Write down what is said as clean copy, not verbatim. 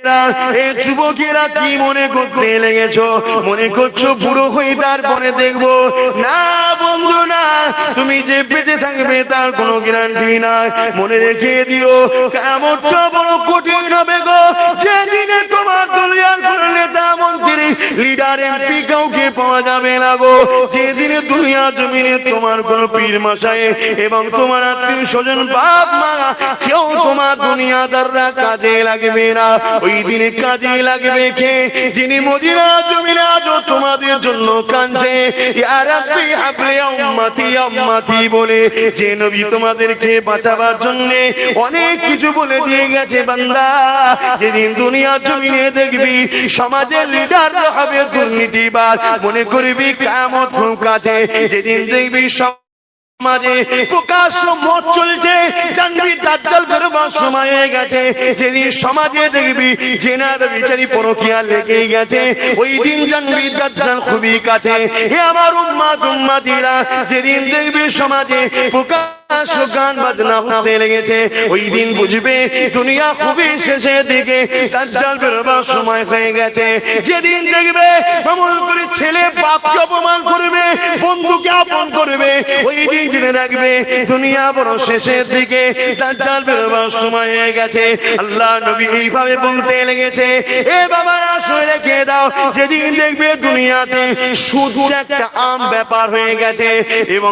যুবকেরা কি মনে করতে লেগেছো? মনে করছো বুড়ো হয়ে তারপরে দেখবো? না বন্ধু না, তুমি যে বেঁচে থাকবে তার কোনো গ্যারান্টি নাই। মনে রেখে দিও কিয়ামতটা বড় কঠিন হবে গো, যেদিনে তোমার দুনিয়ার কোনো নেতা মন্ত্রী লিডার এমপি কাউকে পাওয়া যাবে না গো, যেদিনে দুনিয়া জমিনে তোমার কোনো পীর মশাই এবং তোমার আত্মীয় স্বজন বাপ মা কেউ তোমার দুনিয়াদাররা কাজে লাগবে না। ওই দিনে কাজে লাগবে কে? যিনি মদিনা জমিনে আজও তোমাদের জন্য কাঁদছে ইয়া রাব্বি হাবলি উম্মতি উম্মতি বলে, যে নবী তোমাদেরকে বাঁচাবার জন্য অনেক কিছু বলে দিয়ে গেছে। বান্দা, যেদিন দুনিয়া জমিনে দেখবি সমাজের লিডার হবে দুর্নীতিবাজ, মনে করবি কিয়ামত খুব কাছে। যেদিন দেখবি সমাজে প্রকাশ্য মদ চলছে, জানবি দাজ্জাল বেরোবার সময় হয়ে গেছে। যেদিন সমাজে দেখবি জেনার বিচারি পরকীয়া লেগে গেছে, ওই দিন জানবি দাজ্জাল খুবই কাছে। হে আমার উম্মত উম্মতিরা, যেদিন দেখবি সমাজে প্রকাশ্য গান বাজনা হতে লেগেছে, ওই দিন বুঝবে দুনিয়া খুবই শেষের দিকে, দাজ্জাল বেরোবার সময় হয়ে গেছে। যেদিন দেখবে এমন করে ছেলে বাপকে অপমান করবে, বন্ধুকে আপন করবে, ওই দিন জেনে রাখবে দুনিয়া বড় শেষের দিকে, দাজ্জাল বেরোবার সময় হয়ে গেছে। আল্লাহ নবী এইভাবে বলতে লেগেছে, এ বাবারা শুনে রেখে দাও, যেদিন দেখবে দুনিয়াতে সুদ একটা আম ব্যাপার হয়ে গেছে এবং